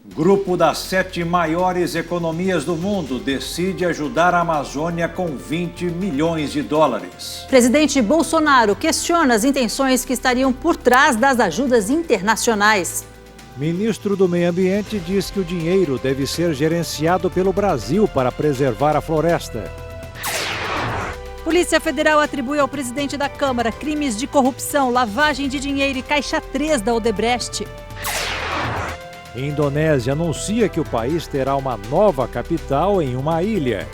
Grupo das 7 maiores economias do mundo decide ajudar a Amazônia com 20 milhões de dólares. Presidente Bolsonaro questiona as intenções que estariam por trás das ajudas internacionais. Ministro do Meio Ambiente diz que o dinheiro deve ser gerenciado pelo Brasil para preservar a floresta. Polícia Federal atribui ao presidente da Câmara crimes de corrupção, lavagem de dinheiro e caixa 3 da Odebrecht. Indonésia anuncia que o país terá uma nova capital em uma ilha.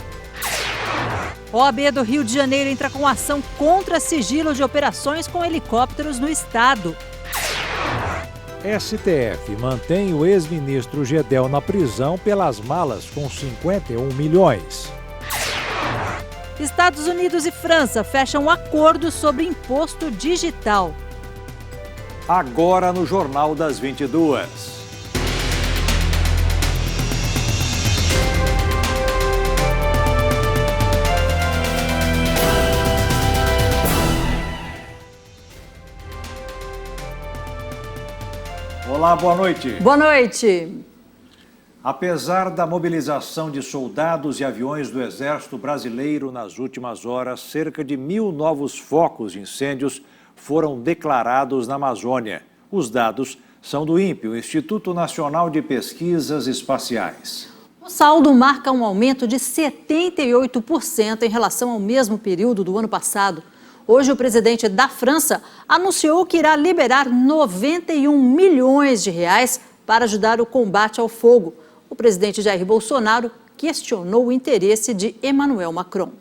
OAB do Rio de Janeiro entra com ação contra sigilo de operações com helicópteros no estado. STF mantém o ex-ministro Gedel na prisão pelas malas com 51 milhões. Estados Unidos e França fecham um acordo sobre imposto digital. Agora no Jornal das 22. Olá, boa noite. Boa noite. Apesar da mobilização de soldados e aviões do Exército Brasileiro nas últimas horas, cerca de 1.000 novos focos de incêndios foram declarados na Amazônia. Os dados são do INPE, o Instituto Nacional de Pesquisas Espaciais. O saldo marca um aumento de 78% em relação ao mesmo período do ano passado. Hoje, o presidente da França anunciou que irá liberar 91 milhões de reais para ajudar o combate ao fogo. O presidente Jair Bolsonaro questionou o interesse de Emmanuel Macron.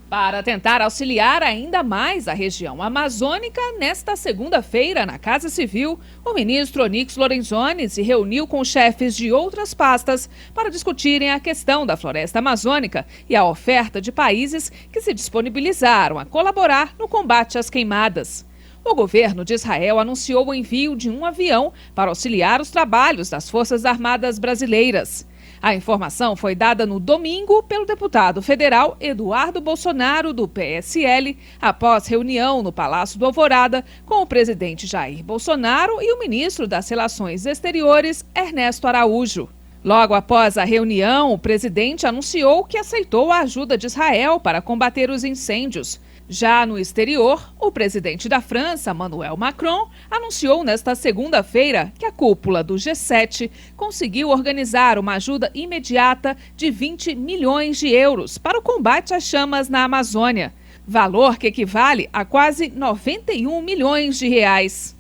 Para tentar auxiliar ainda mais a região amazônica, nesta segunda-feira, na Casa Civil, o ministro Onyx Lorenzoni se reuniu com chefes de outras pastas para discutirem a questão da floresta amazônica e a oferta de países que se disponibilizaram a colaborar no combate às queimadas. O governo de Israel anunciou o envio de um avião para auxiliar os trabalhos das Forças Armadas brasileiras. A informação foi dada no domingo pelo deputado federal Eduardo Bolsonaro, do PSL, após reunião no Palácio do Alvorada com o presidente Jair Bolsonaro e o ministro das Relações Exteriores, Ernesto Araújo. Logo após a reunião, o presidente anunciou que aceitou a ajuda de Israel para combater os incêndios. Já no exterior, o presidente da França, Emmanuel Macron, anunciou nesta segunda-feira que a cúpula do G7 conseguiu organizar uma ajuda imediata de 20 milhões de euros para o combate às chamas na Amazônia, valor que equivale a quase 91 milhões de reais.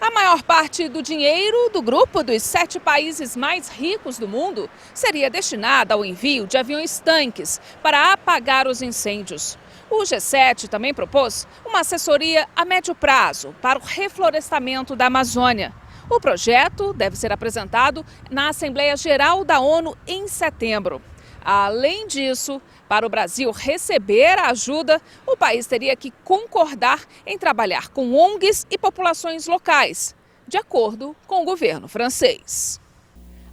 A maior parte do dinheiro do grupo dos 7 países mais ricos do mundo seria destinada ao envio de aviões-tanques para apagar os incêndios. O G7 também propôs uma assessoria a médio prazo para o reflorestamento da Amazônia. O projeto deve ser apresentado na Assembleia Geral da ONU em setembro. Além disso, para o Brasil receber a ajuda, o país teria que concordar em trabalhar com ONGs e populações locais, de acordo com o governo francês.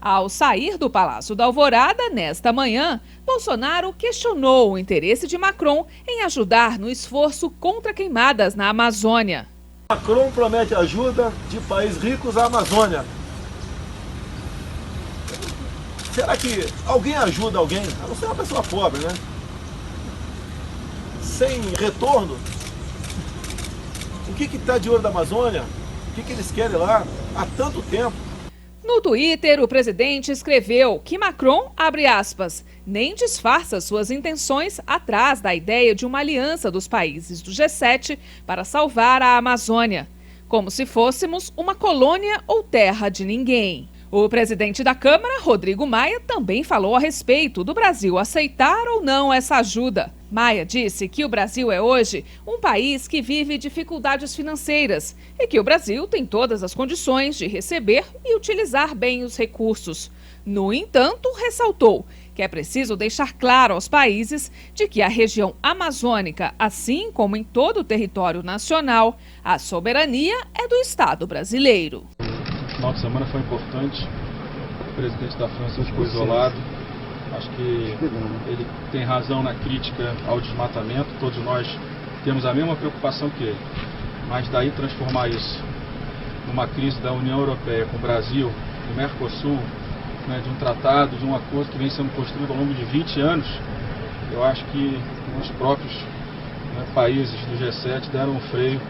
Ao sair do Palácio da Alvorada, nesta manhã, Bolsonaro questionou o interesse de Macron em ajudar no esforço contra queimadas na Amazônia. Macron promete ajuda de países ricos à Amazônia. Será que alguém ajuda alguém? A não ser uma pessoa pobre, né? Sem retorno? O que está de olho da Amazônia? O que eles querem lá há tanto tempo? No Twitter, o presidente escreveu que Macron, abre aspas, nem disfarça suas intenções atrás da ideia de uma aliança dos países do G7 para salvar a Amazônia, como se fôssemos uma colônia ou terra de ninguém. O presidente da Câmara, Rodrigo Maia, também falou a respeito do Brasil aceitar ou não essa ajuda. Maia disse que o Brasil é hoje um país que vive dificuldades financeiras e que o Brasil tem todas as condições de receber e utilizar bem os recursos. No entanto, ressaltou que é preciso deixar claro aos países de que a região amazônica, assim como em todo o território nacional, a soberania é do Estado brasileiro. O final de semana foi importante, o presidente da França ficou isolado, acho que ele tem razão na crítica ao desmatamento, todos nós temos a mesma preocupação que ele, mas daí transformar isso numa crise da União Europeia com o Brasil, o Mercosul, né, de um tratado, de um acordo que vem sendo construído ao longo de 20 anos, eu acho que os próprios países do G7 deram um freio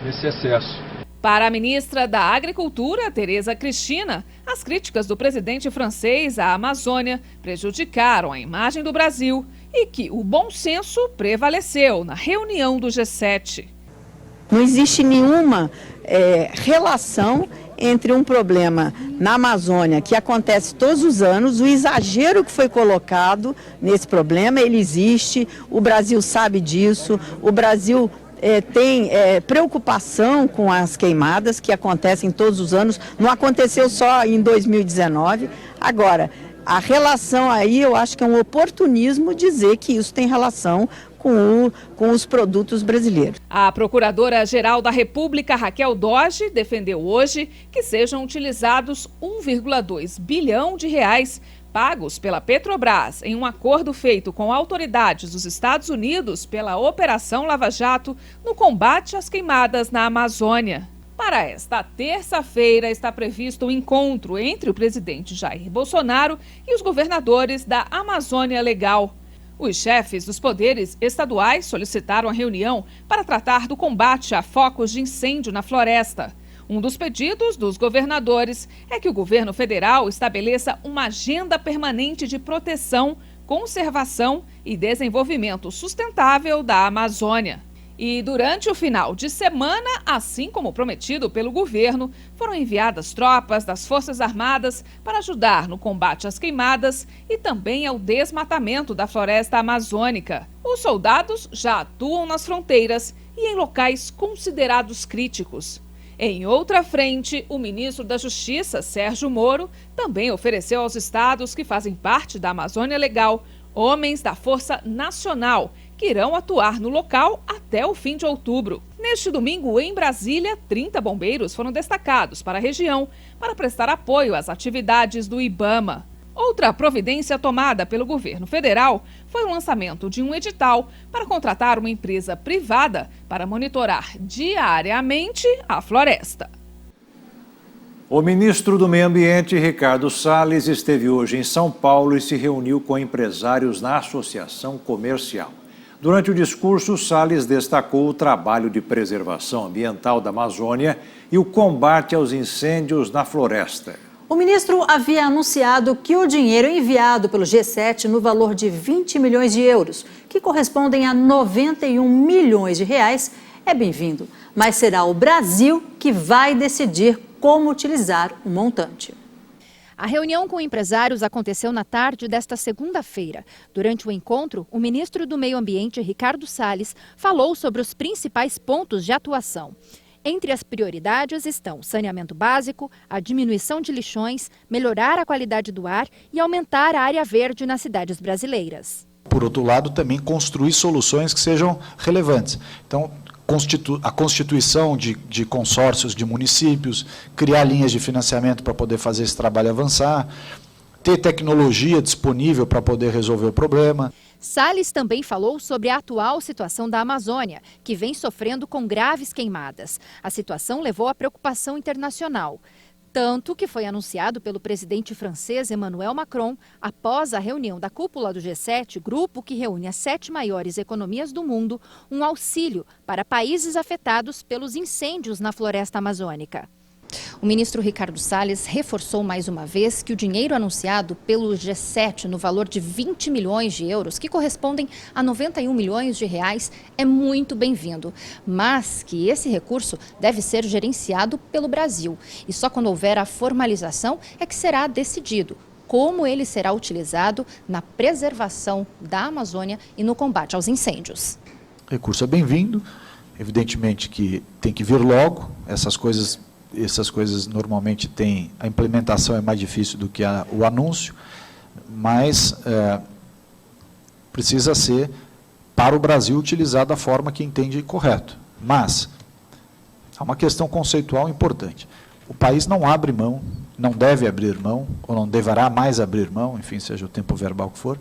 nesse excesso. Para a ministra da Agricultura, Tereza Cristina, as críticas do presidente francês à Amazônia prejudicaram a imagem do Brasil e que o bom senso prevaleceu na reunião do G7. Não existe nenhuma relação entre um problema na Amazônia, que acontece todos os anos, o exagero que foi colocado nesse problema, ele existe, o Brasil sabe disso, o Brasil tem preocupação com as queimadas que acontecem todos os anos, não aconteceu só em 2019. Agora, a relação aí, eu acho que é um oportunismo dizer que isso tem relação com os produtos brasileiros. A Procuradora-Geral da República, Raquel Doge, defendeu hoje que sejam utilizados 1,2 bilhão de reais pagos pela Petrobras em um acordo feito com autoridades dos Estados Unidos pela Operação Lava Jato no combate às queimadas na Amazônia. Para esta terça-feira está previsto um encontro entre o presidente Jair Bolsonaro e os governadores da Amazônia Legal. Os chefes dos poderes estaduais solicitaram a reunião para tratar do combate a focos de incêndio na floresta. Um dos pedidos dos governadores é que o governo federal estabeleça uma agenda permanente de proteção, conservação e desenvolvimento sustentável da Amazônia. E durante o final de semana, assim como prometido pelo governo, foram enviadas tropas das Forças Armadas para ajudar no combate às queimadas e também ao desmatamento da floresta amazônica. Os soldados já atuam nas fronteiras e em locais considerados críticos. Em outra frente, o ministro da Justiça, Sérgio Moro, também ofereceu aos estados que fazem parte da Amazônia Legal homens da Força Nacional, que irão atuar no local até o fim de outubro. Neste domingo, em Brasília, 30 bombeiros foram destacados para a região para prestar apoio às atividades do IBAMA. Outra providência tomada pelo governo federal foi o lançamento de um edital para contratar uma empresa privada para monitorar diariamente a floresta. O ministro do Meio Ambiente, Ricardo Salles, esteve hoje em São Paulo e se reuniu com empresários na Associação Comercial. Durante o discurso, Salles destacou o trabalho de preservação ambiental da Amazônia e o combate aos incêndios na floresta. O ministro havia anunciado que o dinheiro enviado pelo G7 no valor de 20 milhões de euros, que correspondem a 91 milhões de reais, é bem-vindo. Mas será o Brasil que vai decidir como utilizar o montante. A reunião com empresários aconteceu na tarde desta segunda-feira. Durante o encontro, o ministro do Meio Ambiente, Ricardo Salles, falou sobre os principais pontos de atuação. Entre as prioridades estão saneamento básico, a diminuição de lixões, melhorar a qualidade do ar e aumentar a área verde nas cidades brasileiras. Por outro lado, também construir soluções que sejam relevantes. Então, a constituição de consórcios de municípios, criar linhas de financiamento para poder fazer esse trabalho avançar, ter tecnologia disponível para poder resolver o problema. Salles também falou sobre a atual situação da Amazônia, que vem sofrendo com graves queimadas. A situação levou à preocupação internacional. Tanto que foi anunciado pelo presidente francês Emmanuel Macron, após a reunião da cúpula do G7, grupo que reúne as 7 maiores economias do mundo, um auxílio para países afetados pelos incêndios na floresta amazônica. O ministro Ricardo Salles reforçou mais uma vez que o dinheiro anunciado pelo G7 no valor de 20 milhões de euros, que correspondem a 91 milhões de reais, é muito bem-vindo, mas que esse recurso deve ser gerenciado pelo Brasil. E só quando houver a formalização é que será decidido como ele será utilizado na preservação da Amazônia e no combate aos incêndios. O recurso é bem-vindo, evidentemente que tem que vir logo, essas coisas normalmente a implementação é mais difícil do que o anúncio, mas precisa ser para o Brasil utilizado da forma que entende correto. Mas há uma questão conceitual importante. O país não abre mão, não deve abrir mão, ou não deverá mais abrir mão, enfim, seja o tempo verbal que for,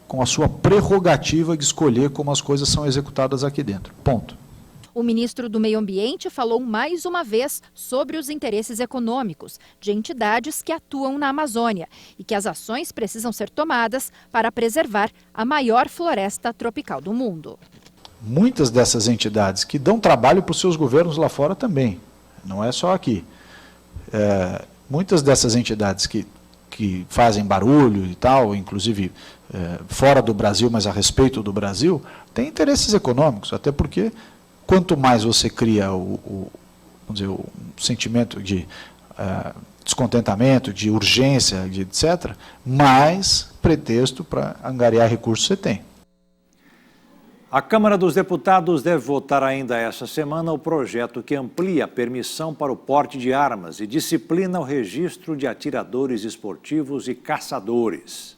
com a sua prerrogativa de escolher como as coisas são executadas aqui dentro. Ponto. O ministro do Meio Ambiente falou mais uma vez sobre os interesses econômicos de entidades que atuam na Amazônia e que as ações precisam ser tomadas para preservar a maior floresta tropical do mundo. Muitas dessas entidades que dão trabalho para os seus governos lá fora também, não é só aqui. Muitas dessas entidades que fazem barulho e tal, inclusive fora do Brasil, mas a respeito do Brasil, têm interesses econômicos, até porque quanto mais você cria vamos dizer, o sentimento de descontentamento, de urgência, etc., mais pretexto para angariar recursos você tem. A Câmara dos Deputados deve votar ainda esta semana o projeto que amplia a permissão para o porte de armas e disciplina o registro de atiradores esportivos e caçadores.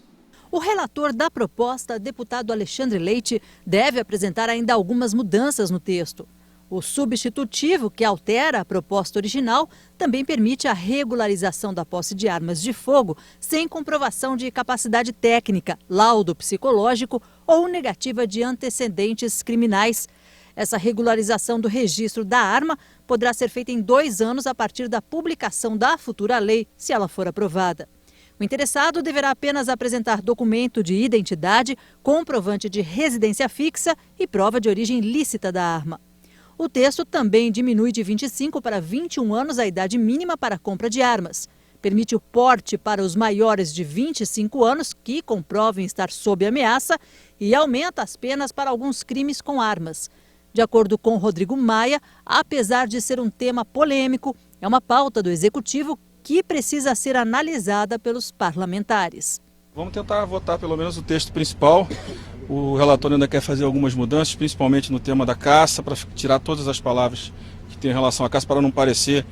O relator da proposta, deputado Alexandre Leite, deve apresentar ainda algumas mudanças no texto. O substitutivo, que altera a proposta original, também permite a regularização da posse de armas de fogo sem comprovação de capacidade técnica, laudo psicológico ou negativa de antecedentes criminais. Essa regularização do registro da arma poderá ser feita em 2 anos a partir da publicação da futura lei, se ela for aprovada. O interessado deverá apenas apresentar documento de identidade, comprovante de residência fixa e prova de origem lícita da arma. O texto também diminui de 25 para 21 anos a idade mínima para a compra de armas. Permite o porte para os maiores de 25 anos que comprovem estar sob ameaça e aumenta as penas para alguns crimes com armas. De acordo com Rodrigo Maia, apesar de ser um tema polêmico, é uma pauta do Executivo que precisa ser analisada pelos parlamentares. Vamos tentar votar pelo menos o texto principal. O relator ainda quer fazer algumas mudanças, principalmente no tema da caça, para tirar todas as palavras que tem em relação à caça, para não parecer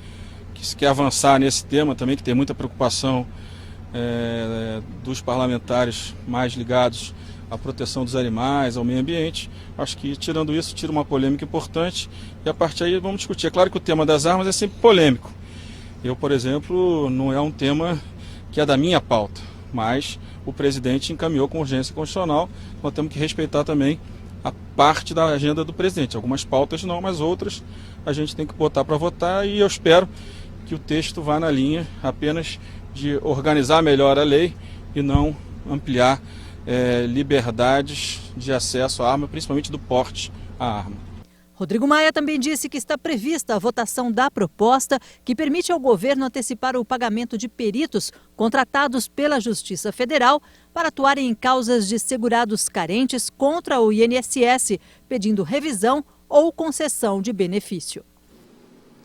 que se quer avançar nesse tema também, que tem muita preocupação dos parlamentares mais ligados à proteção dos animais, ao meio ambiente. Acho que tirando isso, tira uma polêmica importante e a partir daí vamos discutir. É claro que o tema das armas é sempre polêmico. Eu, por exemplo, não é um tema que é da minha pauta, mas o presidente encaminhou com urgência constitucional, nós temos que respeitar também a parte da agenda do presidente. Algumas pautas não, mas outras a gente tem que botar para votar e eu espero que o texto vá na linha apenas de organizar melhor a lei e não ampliar liberdades de acesso à arma, principalmente do porte à arma. Rodrigo Maia também disse que está prevista a votação da proposta que permite ao governo antecipar o pagamento de peritos contratados pela Justiça Federal para atuarem em causas de segurados carentes contra o INSS, pedindo revisão ou concessão de benefício.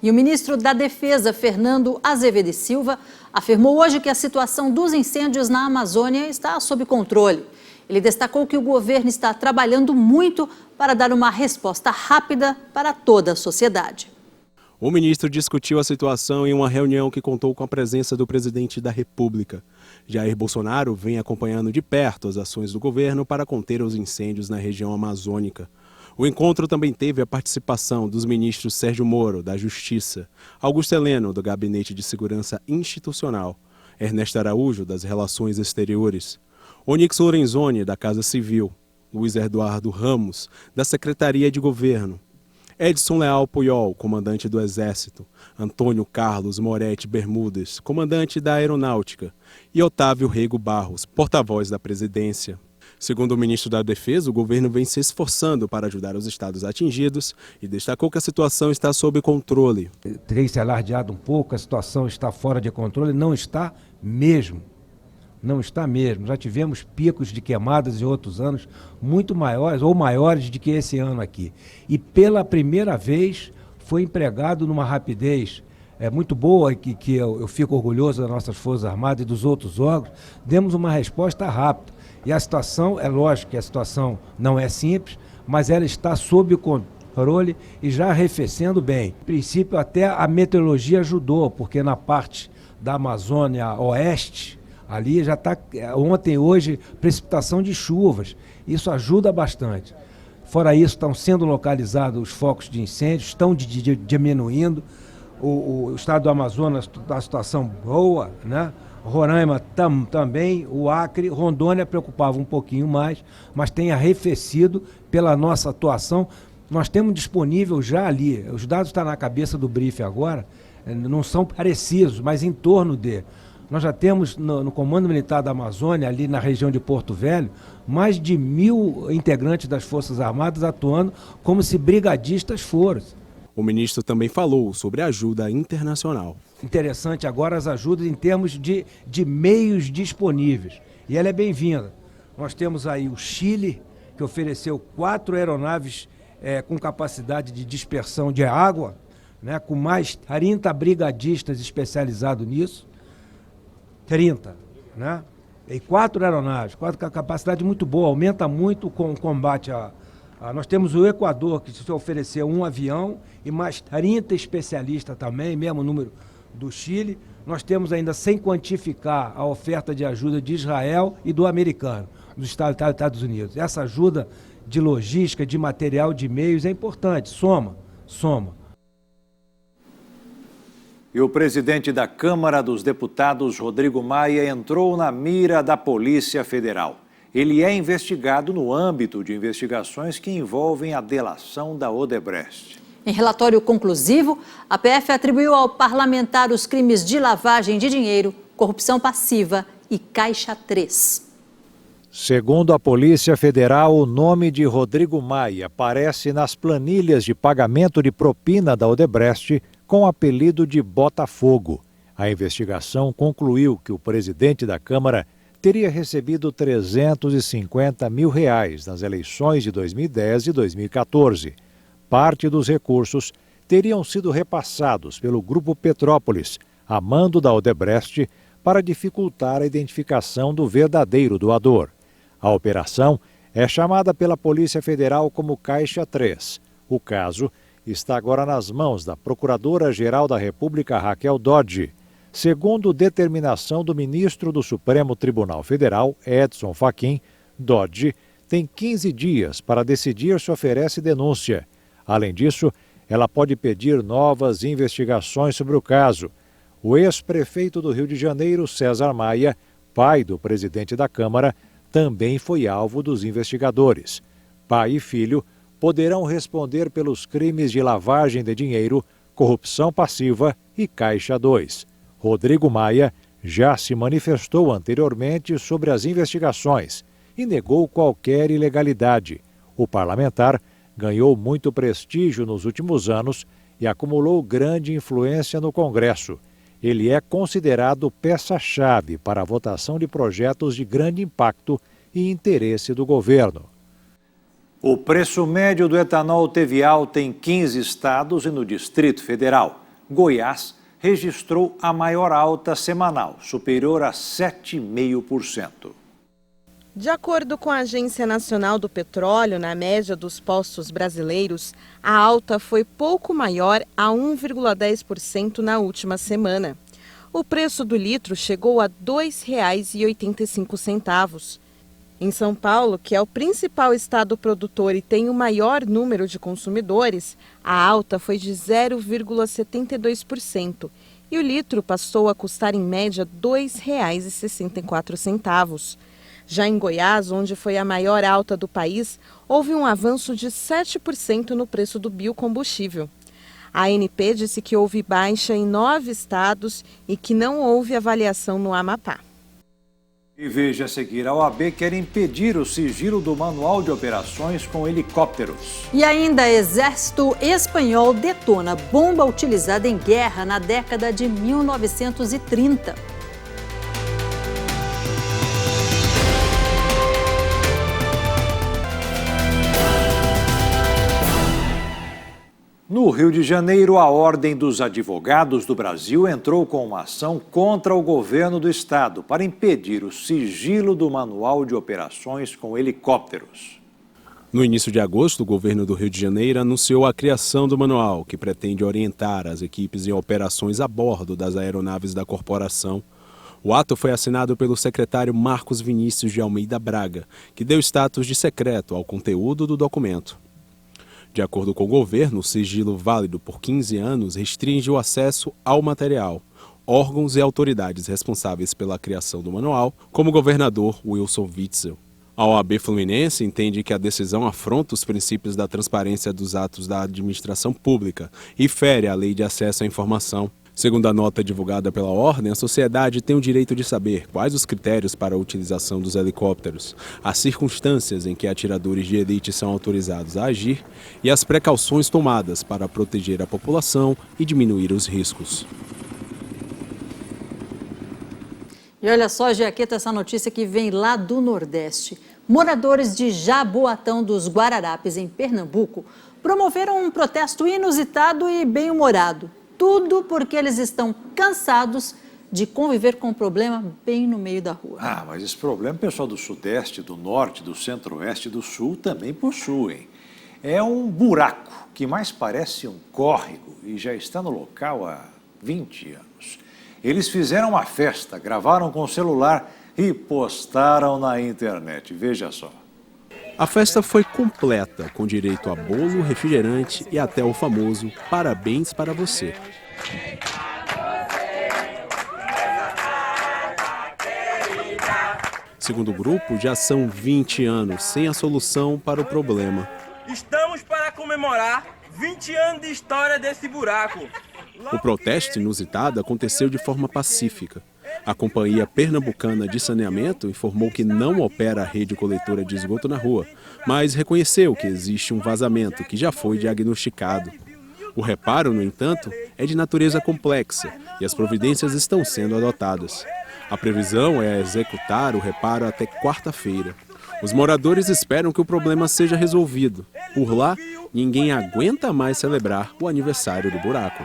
E o ministro da Defesa, Fernando Azevedo e Silva, afirmou hoje que a situação dos incêndios na Amazônia está sob controle. Ele destacou que o governo está trabalhando muito para dar uma resposta rápida para toda a sociedade. O ministro discutiu a situação em uma reunião que contou com a presença do presidente da República. Jair Bolsonaro vem acompanhando de perto as ações do governo para conter os incêndios na região amazônica. O encontro também teve a participação dos ministros Sérgio Moro, da Justiça, Augusto Heleno, do Gabinete de Segurança Institucional, Ernesto Araújo, das Relações Exteriores, Onyx Lorenzoni, da Casa Civil, Luiz Eduardo Ramos, da Secretaria de Governo, Edson Leal Puyol, comandante do Exército, Antônio Carlos Moretti Bermudes, comandante da Aeronáutica, e Otávio Rego Barros, porta-voz da Presidência. Segundo o ministro da Defesa, o governo vem se esforçando para ajudar os estados atingidos e destacou que a situação está sob controle. Tem se alardeado um pouco, a situação está fora de controle, não está mesmo. Não está mesmo. Já tivemos picos de queimadas em outros anos muito maiores ou maiores do que esse ano aqui. E pela primeira vez foi empregado numa rapidez muito boa, que eu fico orgulhoso das nossas Forças Armadas e dos outros órgãos, demos uma resposta rápida. E a situação, é lógico que a situação não é simples, mas ela está sob controle e já arrefecendo bem. Em princípio, até a meteorologia ajudou, porque na parte da Amazônia Oeste, ali já está, ontem e hoje, precipitação de chuvas. Isso ajuda bastante. Fora isso, estão sendo localizados os focos de incêndio, estão diminuindo. O estado do Amazonas está uma situação boa, né? Roraima também, o Acre, Rondônia preocupava um pouquinho mais, mas tem arrefecido pela nossa atuação Nós temos disponível já ali, os dados estão na cabeça do briefing agora, não são precisos, mas em torno de. Nós já temos no Comando Militar da Amazônia, ali na região de Porto Velho, mais de 1.000 integrantes das Forças Armadas atuando como se brigadistas fossem. O ministro também falou sobre ajuda internacional. Interessante agora as ajudas em termos de meios disponíveis. E ela é bem-vinda. Nós temos aí o Chile, que ofereceu 4 aeronaves com capacidade de dispersão de água, né, com mais 30 brigadistas especializados nisso. 30, né? E 4 aeronaves, 4 com capacidade muito boa, aumenta muito com o combate nós temos o Equador, que se ofereceu 1 avião e mais 30 especialistas também, mesmo número do Chile. Nós temos ainda, sem quantificar, a oferta de ajuda de Israel e do americano, dos Estados Unidos. Essa ajuda de logística, de material, de meios é importante, soma. E o presidente da Câmara dos Deputados, Rodrigo Maia, entrou na mira da Polícia Federal. Ele é investigado no âmbito de investigações que envolvem a delação da Odebrecht. Em relatório conclusivo, a PF atribuiu ao parlamentar os crimes de lavagem de dinheiro, corrupção passiva e Caixa 3. Segundo a Polícia Federal, o nome de Rodrigo Maia aparece nas planilhas de pagamento de propina da Odebrecht com o apelido de Botafogo. A investigação concluiu que o presidente da Câmara teria recebido R$ 350 mil nas eleições de 2010 e 2014. Parte dos recursos teriam sido repassados pelo Grupo Petrópolis, a mando da Odebrecht, para dificultar a identificação do verdadeiro doador. A operação é chamada pela Polícia Federal como Caixa 3. O caso está agora nas mãos da Procuradora-Geral da República, Raquel Dodge. Segundo determinação do ministro do Supremo Tribunal Federal, Edson Fachin, Dodge tem 15 dias para decidir se oferece denúncia. Além disso, ela pode pedir novas investigações sobre o caso. O ex-prefeito do Rio de Janeiro, César Maia, pai do presidente da Câmara, também foi alvo dos investigadores. Pai e filho poderão responder pelos crimes de lavagem de dinheiro, corrupção passiva e Caixa 2. Rodrigo Maia já se manifestou anteriormente sobre as investigações e negou qualquer ilegalidade. O parlamentar ganhou muito prestígio nos últimos anos e acumulou grande influência no Congresso. Ele é considerado peça-chave para a votação de projetos de grande impacto e interesse do governo. O preço médio do etanol teve alta em 15 estados e no Distrito Federal. Goiás registrou a maior alta semanal, superior a 7,5%. De acordo com a Agência Nacional do Petróleo, na média dos postos brasileiros, a alta foi pouco maior a 1,10% na última semana. O preço do litro chegou a R$ 2,85. Em São Paulo, que é o principal estado produtor e tem o maior número de consumidores, a alta foi de 0,72% e o litro passou a custar em média R$ 2,64. Já em Goiás, onde foi a maior alta do país, houve um avanço de 7% no preço do biocombustível. A ANP disse que houve baixa em 9 estados e que não houve avaliação no Amapá. E veja a seguir, a OAB quer impedir o sigilo do manual de operações com helicópteros. E ainda, Exército Espanhol detona bomba utilizada em guerra na década de 1930. No Rio de Janeiro, a Ordem dos Advogados do Brasil entrou com uma ação contra o governo do estado para impedir o sigilo do manual de operações com helicópteros. No início de agosto, o governo do Rio de Janeiro anunciou a criação do manual, que pretende orientar as equipes em operações a bordo das aeronaves da corporação. O ato foi assinado pelo secretário Marcos Vinícius de Almeida Braga, que deu status de secreto ao conteúdo do documento. De acordo com o governo, o sigilo válido por 15 anos restringe o acesso ao material. Órgãos e autoridades responsáveis pela criação do manual, como o governador Wilson Witzel. A OAB Fluminense entende que a decisão afronta os princípios da transparência dos atos da administração pública e fere a lei de acesso à informação. Segundo a nota divulgada pela Ordem, a sociedade tem o direito de saber quais os critérios para a utilização dos helicópteros, as circunstâncias em que atiradores de elite são autorizados a agir e as precauções tomadas para proteger a população e diminuir os riscos. E olha só, Jaqueta, essa notícia que vem lá do Nordeste. Moradores de Jaboatão dos Guararapes, em Pernambuco, promoveram um protesto inusitado e bem-humorado. Tudo porque eles estão cansados de conviver com o problema bem no meio da rua. Ah, mas esse problema o pessoal do Sudeste, do Norte, do Centro-Oeste e do Sul também possuem. É um buraco que mais parece um córrego e já está no local há 20 anos. Eles fizeram uma festa, gravaram com o celular e postaram na internet. Veja só. A festa foi completa, com direito a bolo, refrigerante e até o famoso "Parabéns para você". Segundo o grupo, já são 20 anos sem a solução para o problema. Estamos para comemorar 20 anos de história desse buraco. O protesto inusitado aconteceu de forma pacífica. A Companhia Pernambucana de Saneamento informou que não opera a rede coletora de esgoto na rua, mas reconheceu que existe um vazamento que já foi diagnosticado. O reparo, no entanto, é de natureza complexa e as providências estão sendo adotadas. A previsão é executar o reparo até quarta-feira. Os moradores esperam que o problema seja resolvido. Por lá, ninguém aguenta mais celebrar o aniversário do buraco.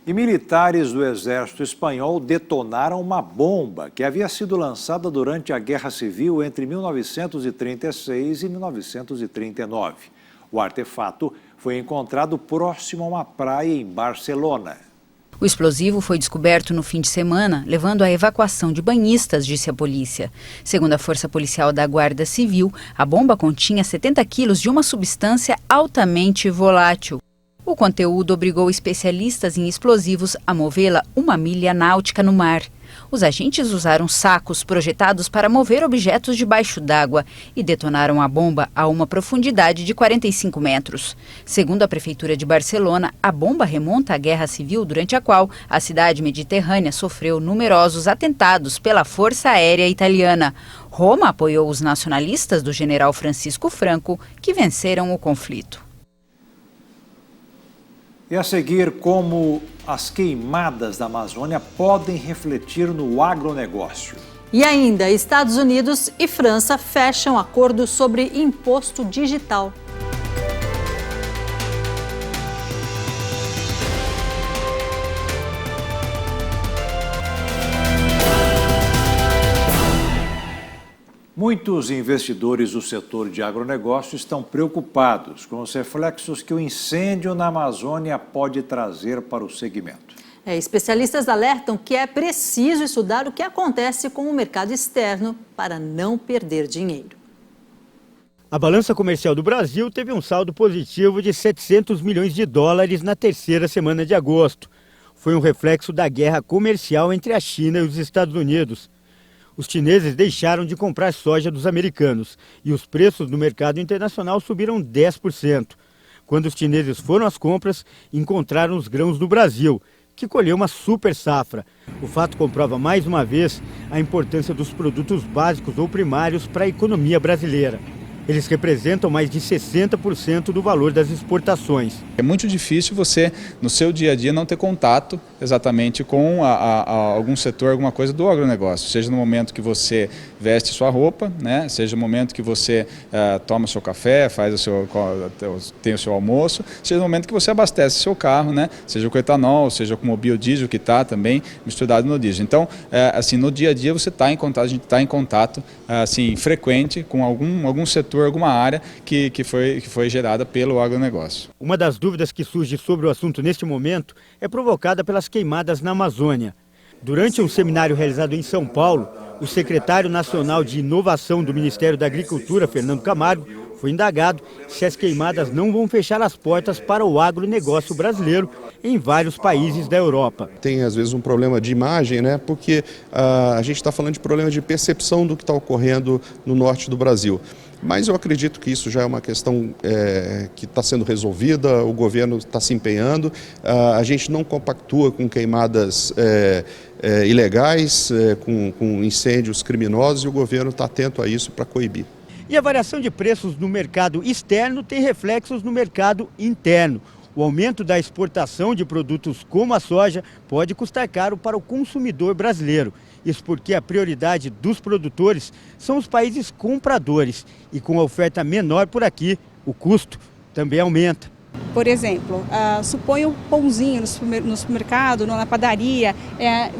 E militares do Exército Espanhol detonaram uma bomba que havia sido lançada durante a Guerra Civil entre 1936 e 1939. O artefato foi encontrado próximo a uma praia em Barcelona. O explosivo foi descoberto no fim de semana, levando à evacuação de banhistas, disse a polícia. Segundo a Força Policial da Guarda Civil, a bomba continha 70 quilos de uma substância altamente volátil. O conteúdo obrigou especialistas em explosivos a movê-la 1 milha náutica no mar. Os agentes usaram sacos projetados para mover objetos debaixo d'água e detonaram a bomba a uma profundidade de 45 metros. Segundo a Prefeitura de Barcelona, a bomba remonta à Guerra Civil, durante a qual a cidade mediterrânea sofreu numerosos atentados pela Força Aérea Italiana. Roma apoiou os nacionalistas do general Francisco Franco, que venceram o conflito. E a seguir, como as queimadas da Amazônia podem refletir no agronegócio. E ainda, Estados Unidos e França fecham acordo sobre imposto digital. Muitos investidores do setor de agronegócio estão preocupados com os reflexos que o incêndio na Amazônia pode trazer para o segmento. Especialistas alertam que é preciso estudar o que acontece com o mercado externo para não perder dinheiro. A balança comercial do Brasil teve um saldo positivo de 700 milhões de dólares na terceira semana de agosto. Foi um reflexo da guerra comercial entre a China e os Estados Unidos. Os chineses deixaram de comprar soja dos americanos e os preços no mercado internacional subiram 10%. Quando os chineses foram às compras, encontraram os grãos do Brasil, que colheu uma super safra. O fato comprova mais uma vez a importância dos produtos básicos ou primários para a economia brasileira. Eles representam mais de 60% do valor das exportações. É muito difícil você, no seu dia a dia, não ter contato exatamente com algum setor, alguma coisa do agronegócio. Seja no momento que você veste sua roupa, né? Seja no momento que você toma o seu café, tem o seu almoço, seja no momento que você abastece seu carro, né? Seja com etanol, seja com o biodiesel que está também misturado no diesel. Então, assim, no dia a dia você está em contato, a gente está em contato assim, frequente com algum setor, alguma área que foi gerada pelo agronegócio. Uma das dúvidas que surge sobre o assunto neste momento é provocada pelas queimadas na Amazônia. Durante um seminário realizado em São Paulo, O secretário nacional de Inovação do Ministério da Agricultura, Fernando Camargo, foi indagado se as queimadas não vão fechar as portas para o agronegócio brasileiro em vários países da Europa. Tem, às vezes, um problema de imagem, né? Porque a gente está falando de problema de percepção do que está ocorrendo no norte do Brasil. Mas eu acredito que isso já é uma questão que está sendo resolvida, o governo está se empenhando, a gente não compactua com queimadas ilegais, com incêndios criminosos, e o governo está atento a isso para coibir. E a variação de preços no mercado externo tem reflexos no mercado interno. O aumento da exportação de produtos como a soja pode custar caro para o consumidor brasileiro. Isso porque a prioridade dos produtores são os países compradores. E com a oferta menor por aqui, o custo também aumenta. Por exemplo, suponha um pãozinho no supermercado, na padaria,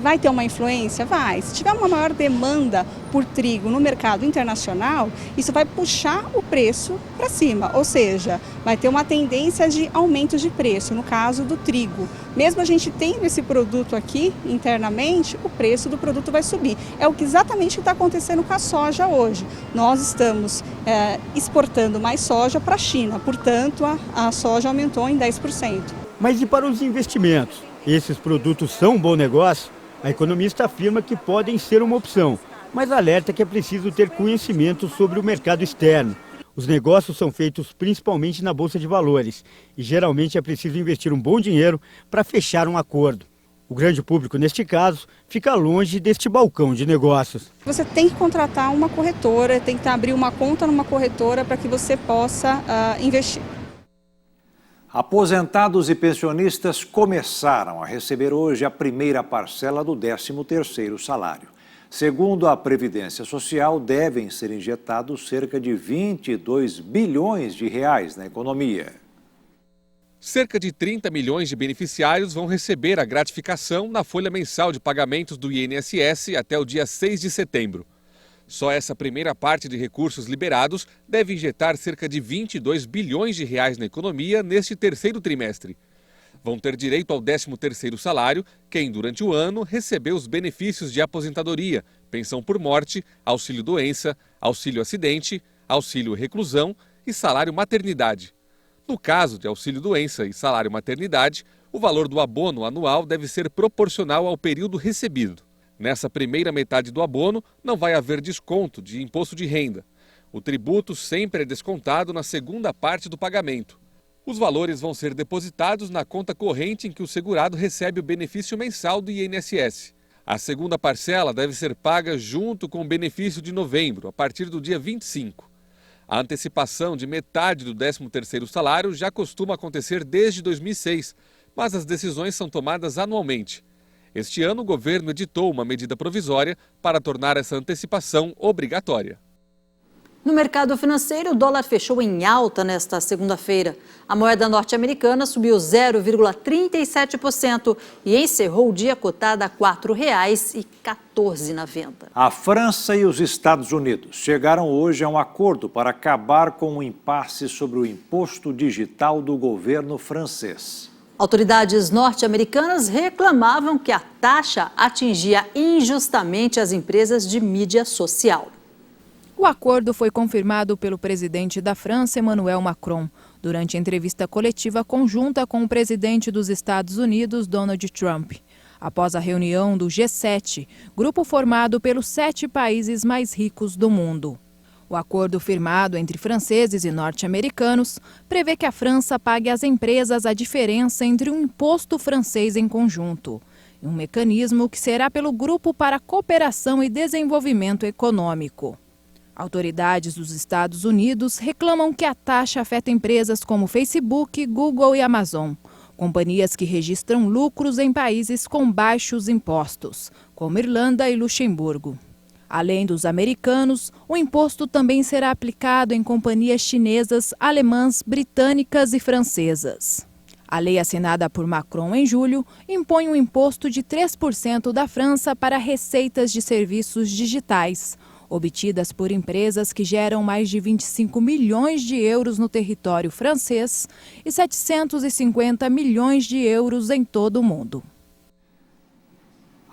vai ter uma influência? Vai. Se tiver uma maior demanda por trigo no mercado internacional, isso vai puxar o preço para cima, ou seja, vai ter uma tendência de aumento de preço, no caso do trigo. Mesmo a gente tendo esse produto aqui internamente, o preço do produto vai subir. É exatamente o que está acontecendo com a soja hoje. Nós estamos exportando mais soja para a China, portanto a soja aumentou em 10%. Mas e para os investimentos? Esses produtos são um bom negócio? A economista afirma que podem ser uma opção, mas alerta que é preciso ter conhecimento sobre o mercado externo. Os negócios são feitos principalmente na Bolsa de Valores e geralmente é preciso investir um bom dinheiro para fechar um acordo. O grande público, neste caso, fica longe deste balcão de negócios. Você tem que contratar uma corretora, tem que abrir uma conta numa corretora para que você possa investir. Aposentados e pensionistas começaram a receber hoje a primeira parcela do 13º salário. Segundo a Previdência Social, devem ser injetados cerca de 22 bilhões de reais na economia. Cerca de 30 milhões de beneficiários vão receber a gratificação na folha mensal de pagamentos do INSS até o dia 6 de setembro. Só essa primeira parte de recursos liberados deve injetar cerca de 22 bilhões de reais na economia neste terceiro trimestre. Vão ter direito ao 13º salário quem, durante o ano, recebeu os benefícios de aposentadoria, pensão por morte, auxílio-doença, auxílio-acidente, auxílio-reclusão e salário-maternidade. No caso de auxílio-doença e salário-maternidade, o valor do abono anual deve ser proporcional ao período recebido. Nessa primeira metade do abono, não vai haver desconto de imposto de renda. O tributo sempre é descontado na segunda parte do pagamento. Os valores vão ser depositados na conta corrente em que o segurado recebe o benefício mensal do INSS. A segunda parcela deve ser paga junto com o benefício de novembro, a partir do dia 25. A antecipação de metade do 13º salário já costuma acontecer desde 2006, mas as decisões são tomadas anualmente. Este ano, o governo editou uma medida provisória para tornar essa antecipação obrigatória. No mercado financeiro, o dólar fechou em alta nesta segunda-feira. A moeda norte-americana subiu 0,37% e encerrou o dia cotada a R$ 4,14 A França e os Estados Unidos chegaram hoje a um acordo para acabar com o impasse sobre o imposto digital do governo francês. Autoridades norte-americanas reclamavam que a taxa atingia injustamente as empresas de mídia social. O acordo foi confirmado pelo presidente da França, Emmanuel Macron, durante entrevista coletiva conjunta com o presidente dos Estados Unidos, Donald Trump, após a reunião do G7, grupo formado pelos 7 países mais ricos do mundo. O acordo firmado entre franceses e norte-americanos prevê que a França pague às empresas a diferença entre um imposto francês em conjunto e um mecanismo que será pelo Grupo para a Cooperação e Desenvolvimento Econômico. Autoridades dos Estados Unidos reclamam que a taxa afeta empresas como Facebook, Google e Amazon, companhias que registram lucros em países com baixos impostos, como Irlanda e Luxemburgo. Além dos americanos, o imposto também será aplicado em companhias chinesas, alemãs, britânicas e francesas. A lei assinada por Macron em julho impõe um imposto de 3% da França para receitas de serviços digitais, obtidas por empresas que geram mais de 25 milhões de euros no território francês e 750 milhões de euros em todo o mundo.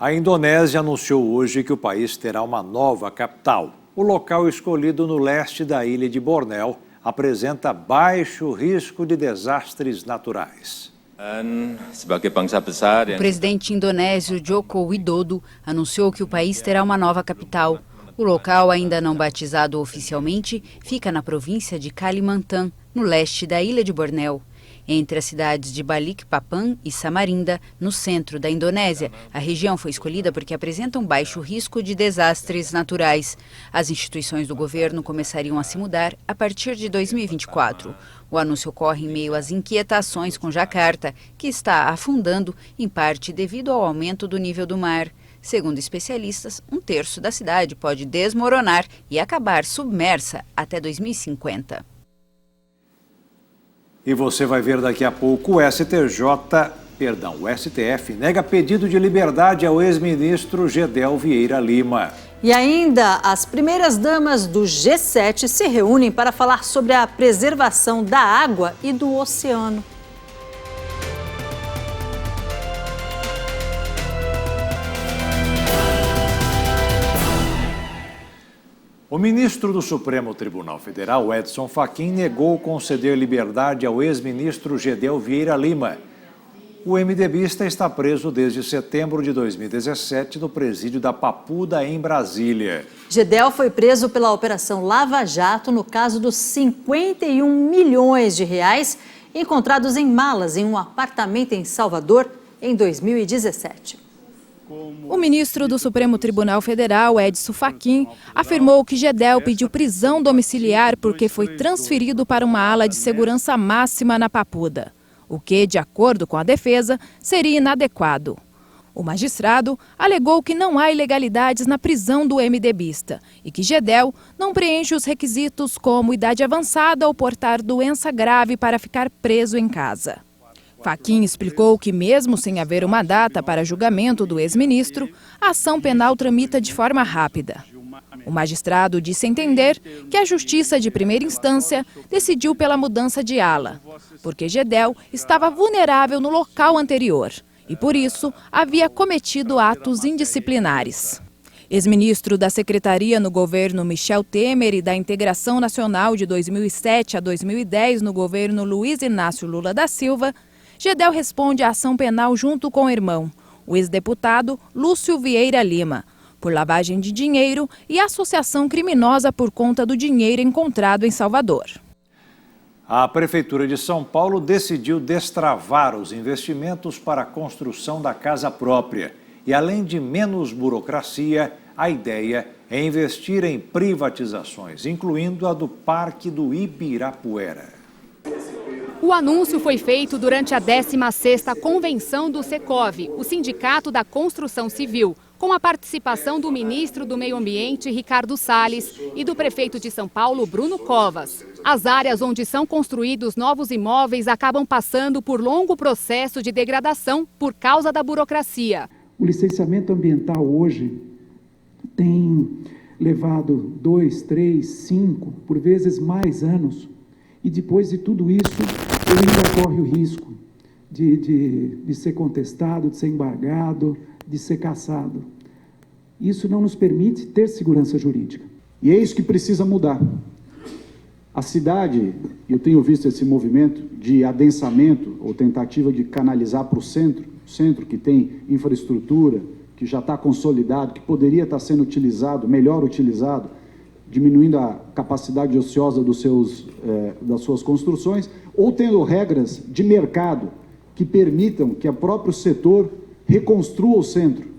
A Indonésia anunciou hoje que o país terá uma nova capital. O local escolhido no leste da ilha de Bornéu apresenta baixo risco de desastres naturais. O presidente indonésio Joko Widodo anunciou que o país terá uma nova capital. O local, ainda não batizado oficialmente, fica na província de Kalimantan, no leste da ilha de Bornéu. Entre as cidades de Balikpapan e Samarinda, no centro da Indonésia, a região foi escolhida porque apresenta um baixo risco de desastres naturais. As instituições do governo começariam a se mudar a partir de 2024. O anúncio ocorre em meio às inquietações com Jacarta, que está afundando, em parte devido ao aumento do nível do mar. Segundo especialistas, 1/3 da cidade pode desmoronar e acabar submersa até 2050. E você vai ver daqui a pouco o STF nega pedido de liberdade ao ex-ministro Gedel Vieira Lima. E ainda, as primeiras damas do G7 se reúnem para falar sobre a preservação da água e do oceano. O ministro do Supremo Tribunal Federal, Edson Fachin, negou conceder liberdade ao ex-ministro Gedel Vieira Lima. O MDBista está preso desde setembro de 2017 no presídio da Papuda, em Brasília. Gedel foi preso pela Operação Lava Jato no caso dos 51 milhões de reais encontrados em malas em um apartamento em Salvador em 2017. O ministro do Supremo Tribunal Federal, Edson Fachin, afirmou que Gedel pediu prisão domiciliar porque foi transferido para uma ala de segurança máxima na Papuda, o que, de acordo com a defesa, seria inadequado. O magistrado alegou que não há ilegalidades na prisão do MDBista e que Gedel não preenche os requisitos como idade avançada ou portar doença grave para ficar preso em casa. Fachin explicou que, mesmo sem haver uma data para julgamento do ex-ministro, a ação penal tramita de forma rápida. O magistrado disse entender que a Justiça de Primeira Instância decidiu pela mudança de ala, porque Gedel estava vulnerável no local anterior e, por isso, havia cometido atos indisciplinares. Ex-ministro da Secretaria no governo Michel Temer e da Integração Nacional de 2007 a 2010 no governo Luiz Inácio Lula da Silva, Gedel responde à ação penal junto com o irmão, o ex-deputado Lúcio Vieira Lima, por lavagem de dinheiro e associação criminosa por conta do dinheiro encontrado em Salvador. A Prefeitura de São Paulo decidiu destravar os investimentos para a construção da casa própria. E, além de menos burocracia, a ideia é investir em privatizações, incluindo a do Parque do Ibirapuera. O anúncio foi feito durante a 16ª Convenção do Secov, o Sindicato da Construção Civil, com a participação do ministro do Meio Ambiente, Ricardo Salles, e do prefeito de São Paulo, Bruno Covas. As áreas onde são construídos novos imóveis acabam passando por longo processo de degradação por causa da burocracia. O licenciamento ambiental hoje tem levado 2, 3, 5, por vezes mais anos. E depois de tudo isso, ele ainda corre o risco de ser contestado, de ser embargado, de ser cassado. Isso não nos permite ter segurança jurídica. E é isso que precisa mudar. A cidade, eu tenho visto esse movimento de adensamento ou tentativa de canalizar para o centro que tem infraestrutura, que já está consolidado, que poderia estar sendo utilizado, melhor utilizado, diminuindo a capacidade ociosa das suas construções, ou tendo regras de mercado que permitam que o próprio setor reconstrua o centro.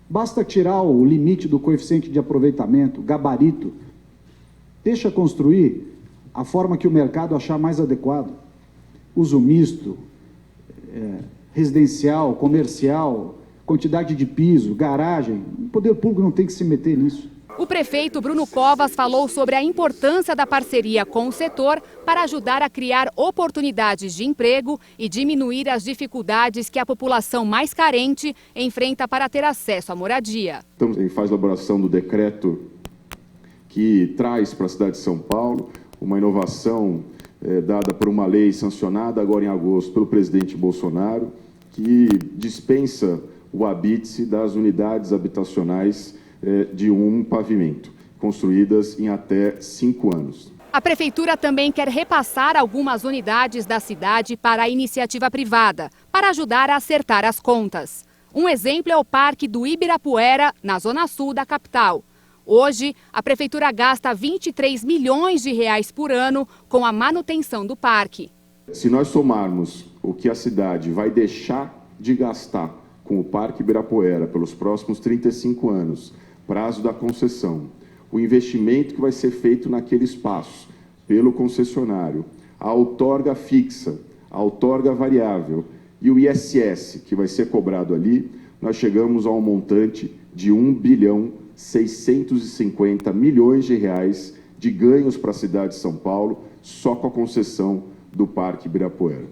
Basta tirar o limite do coeficiente de aproveitamento, gabarito, deixa construir a forma que o mercado achar mais adequado. Uso misto, residencial, comercial, quantidade de piso, garagem. O poder público não tem que se meter nisso. O prefeito Bruno Covas falou sobre a importância da parceria com o setor para ajudar a criar oportunidades de emprego e diminuir as dificuldades que a população mais carente enfrenta para ter acesso à moradia. Estamos em fase de elaboração do decreto que traz para a cidade de São Paulo uma inovação dada por uma lei sancionada agora em agosto pelo presidente Bolsonaro, que dispensa o habite-se das unidades habitacionais de um pavimento, construídas em até 5 anos. A Prefeitura também quer repassar algumas unidades da cidade para a iniciativa privada, para ajudar a acertar as contas. Um exemplo é o Parque do Ibirapuera, na zona sul da capital. Hoje, a Prefeitura gasta 23 milhões de reais por ano com a manutenção do parque. Se nós somarmos o que a cidade vai deixar de gastar com o Parque Ibirapuera pelos próximos 35 anos, prazo da concessão, o investimento que vai ser feito naquele espaço pelo concessionário, a outorga fixa, a outorga variável e o ISS que vai ser cobrado ali, nós chegamos a um montante de 1.650 bilhões de reais de ganhos para a cidade de São Paulo só com a concessão do Parque Ibirapuera.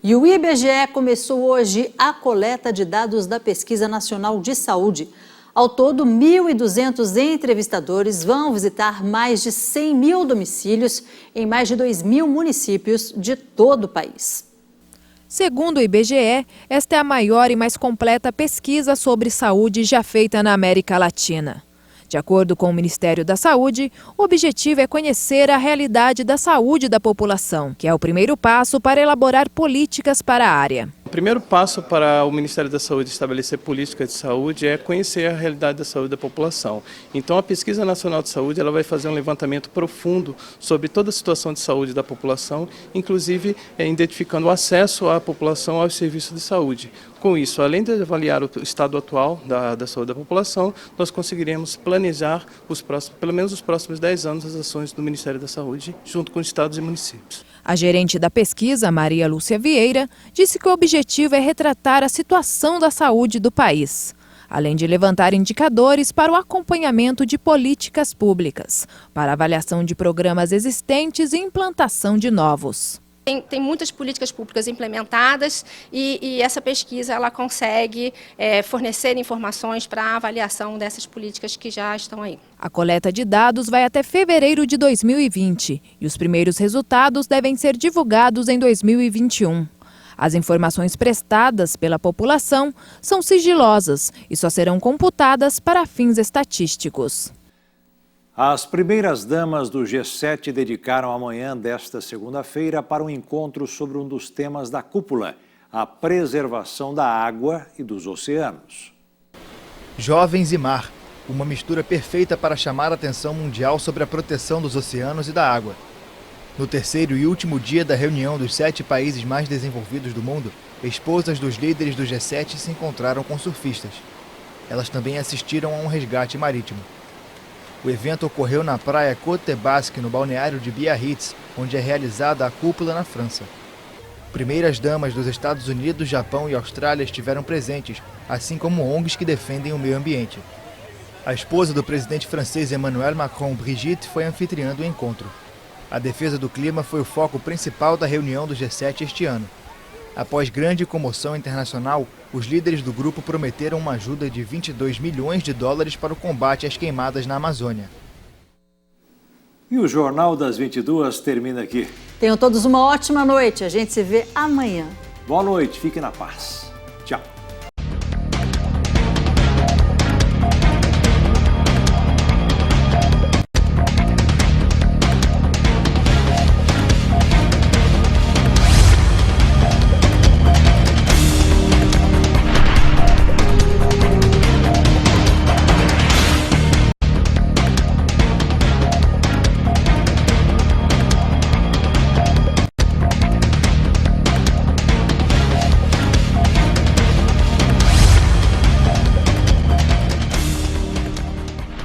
E o IBGE começou hoje a coleta de dados da Pesquisa Nacional de Saúde. Ao todo, 1.200 entrevistadores vão visitar mais de 100 mil domicílios em mais de 2.000 municípios de todo o país. Segundo o IBGE, esta é a maior e mais completa pesquisa sobre saúde já feita na América Latina. De acordo com o Ministério da Saúde, o objetivo é conhecer a realidade da saúde da população, que é o primeiro passo para elaborar políticas para a área. O primeiro passo para o Ministério da Saúde estabelecer políticas de saúde é conhecer a realidade da saúde da população. Então, a Pesquisa Nacional de Saúde ela vai fazer um levantamento profundo sobre toda a situação de saúde da população, inclusive identificando o acesso à população aos serviços de saúde. Com isso, além de avaliar o estado atual da saúde da população, nós conseguiremos planejar pelo menos os próximos 10 anos as ações do Ministério da Saúde, junto com os estados e municípios. A gerente da pesquisa, Maria Lúcia Vieira, disse que o objetivo é retratar a situação da saúde do país, além de levantar indicadores para o acompanhamento de políticas públicas, para avaliação de programas existentes e implantação de novos. Tem muitas políticas públicas implementadas e essa pesquisa ela consegue fornecer informações para a avaliação dessas políticas que já estão aí. A coleta de dados vai até fevereiro de 2020 e os primeiros resultados devem ser divulgados em 2021. As informações prestadas pela população são sigilosas e só serão computadas para fins estatísticos. As primeiras damas do G7 dedicaram a manhã desta segunda-feira para um encontro sobre um dos temas da cúpula, a preservação da água e dos oceanos. Jovens e mar, uma mistura perfeita para chamar a atenção mundial sobre a proteção dos oceanos e da água. No terceiro e último dia da reunião dos 7 países mais desenvolvidos do mundo, esposas dos líderes do G7 se encontraram com surfistas. Elas também assistiram a um resgate marítimo. O evento ocorreu na praia Côte Basque, no balneário de Biarritz, onde é realizada a cúpula na França. Primeiras damas dos Estados Unidos, Japão e Austrália estiveram presentes, assim como ONGs que defendem o meio ambiente. A esposa do presidente francês Emmanuel Macron, Brigitte, foi anfitriã do encontro. A defesa do clima foi o foco principal da reunião do G7 este ano. Após grande comoção internacional, os líderes do grupo prometeram uma ajuda de 22 milhões de dólares para o combate às queimadas na Amazônia. E o Jornal das 22 termina aqui. Tenham todos uma ótima noite. A gente se vê amanhã. Boa noite, fiquem na paz.